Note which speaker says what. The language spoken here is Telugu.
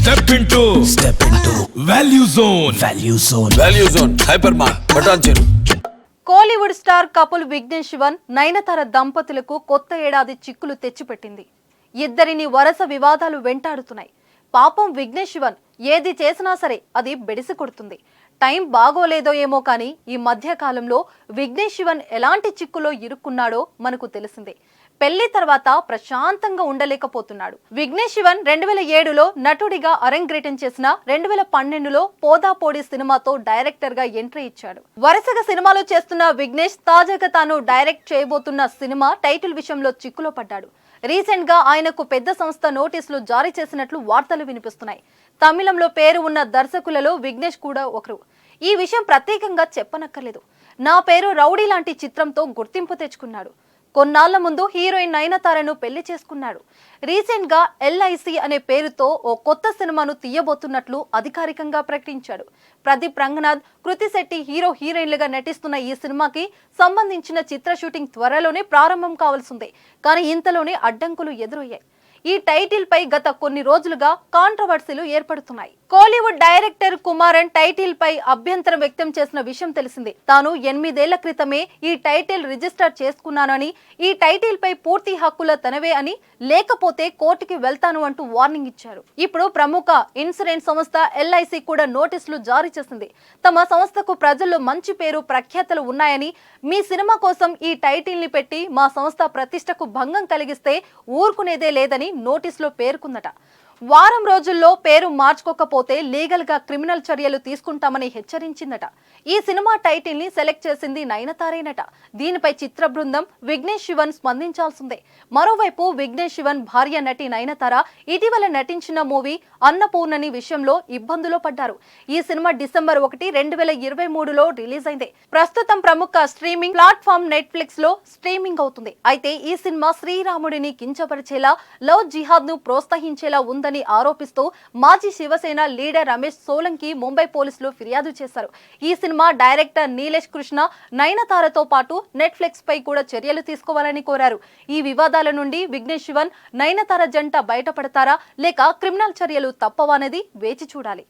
Speaker 1: Step into Value Zone Hypermart బటాన్ చెరు.
Speaker 2: కోలీవుడ్ స్టార్ కపుల్ విఘ్నేష్ శివన్ నయనతార దంపతులకు కొత్త ఏడాది చిక్కులు తెచ్చిపెట్టింది. ఇద్దరిని వరుస వివాదాలు వెంటాడుతున్నాయి. పాపం విఘ్నేష్ శివన్ ఏది చేసినా సరే అది బెడిసి కొడుతుంది. టైం బాగోలేదో ఏమో కానీ ఈ మధ్య కాలంలో విఘ్నేష్ శివన్ ఎలాంటి చిక్కులో ఇరుక్కున్నాడో మనకు తెలిసిందే. పెళ్లి తర్వాత ప్రశాంతంగా ఉండలేకపోతున్నాడు. విఘ్నేష్ శివన్ 2007లో నటుడిగా అరంగేట్రం చేసిన 2012లో పోదాపోడి సినిమాతో డైరెక్టర్ గా ఎంట్రీ ఇచ్చాడు. వరుసగా సినిమాలు చేస్తున్న విఘ్నేష్ తాజాగా తాను డైరెక్ట్ చేయబోతున్న సినిమా టైటిల్ విషయంలో చిక్కులో పడ్డాడు. రీసెంట్ గా ఆయనకు పెద్ద సంస్థ నోటీసులు జారీ చేసినట్లు వార్తలు వినిపిస్తున్నాయి. తమిళంలో పేరు ఉన్న దర్శకులలో విఘ్నేష్ కూడా ఒకరు. ఈ విషయం ప్రత్యేకంగా చెప్పనక్కర్లేదు. నా పేరు రౌడీ లాంటి చిత్రంతో గుర్తింపు తెచ్చుకున్నాడు. కొన్నాళ్ల ముందు హీరోయిన్ నయనతారను పెళ్లి చేసుకున్నాడు. రీసెంట్ గా LIC అనే పేరుతో ఓ కొత్త సినిమాను తీయబోతున్నట్లు అధికారికంగా ప్రకటించాడు. ప్రదీప్ రంగనాథ్, కృతి శెట్టి హీరోయిన్లుగా నటిస్తున్న ఈ సినిమాకి సంబంధించిన చిత్ర షూటింగ్ త్వరలోనే ప్రారంభం కావాల్సిందే. కానీ ఇంతలోనే అడ్డంకులు ఎదురయ్యాయి. ఈ టైటిల్ పై గత కొన్ని రోజులుగా కాంట్రవర్సీలు ఏర్పడుతున్నాయి. కోలీవుడ్ డైరెక్టర్ కుమారన్ టైటిల్ పై అభ్యంతరం వ్యక్తం చేసిన విషయం తెలిసిందే. తాను 8 ఏళ్ల క్రితమే ఈ టైటిల్ రిజిస్టర్ చేసుకున్నానని, ఈ టైటిల్ పై పూర్తి హక్కుల తనవే అని, లేకపోతే కోర్టుకి వెళ్తాను అంటూ వార్నింగ్ ఇచ్చారు. ఇప్పుడు ప్రముఖ ఇన్సూరెన్స్ సంస్థ LIC కూడా నోటీసులు జారీ చేసింది. తమ సంస్థకు ప్రజల్లో మంచి పేరు ప్రఖ్యాతలు ఉన్నాయని, మీ సినిమా కోసం ఈ టైటిల్ ని పెట్టి మా సంస్థ ప్రతిష్టకు భంగం కలిగిస్తే ఊరుకునేదే లేదని నోటీసులో పేర్కొందట. వారం రోజుల్లో పేరు మార్చుకోకపోతే లీగల్ గా క్రిమినల్ చర్యలు తీసుకుంటామని హెచ్చరించిందట. ఈ సినిమా టైటిల్ ని సెలెక్ట్ చేసింది నయనతారేనట. దీనిపై చిత్ర బృందం విఘ్నేష్ శివన్ స్పందించాల్సిందే. మరోవైపు విఘ్నేష్ శివన్ భార్య నటి నయనతార ఇటీవల నటించిన మూవీ అన్నపూర్ణని విషయంలో ఇబ్బందులో పడ్డారు. ఈ సినిమా డిసెంబర్ 1, 2023లో రిలీజ్ అయింది. ప్రస్తుతం ప్రముఖ స్ట్రీమింగ్ ప్లాట్ఫామ్ నెట్ఫ్లిక్స్ లో స్ట్రీమింగ్ అవుతుంది. అయితే ఈ సినిమా శ్రీరాముడిని కించపరిచేలా, లవ్ జిహాద్ ను ప్రోత్సహించేలా ఉందని ఆరోపిస్తూ మాజీ శివసేన లీడర్ రమేష్ సోలంకి ముంబై పోలీసులు ఫిర్యాదు చేశారు. ఈ సినిమా డైరెక్టర్ నీలేష్ కృష్ణ నయనతారతో పాటు నెట్ఫ్లిక్స్ పై కూడా చర్యలు తీసుకోవాలని కోరారు. ఈ వివాదాల నుండి విఘ్నేష్ శివన్ నయనతార జంట బయటపడతారా లేక క్రిమినల్ చర్యలు తప్పవనేది వేచి చూడాలి.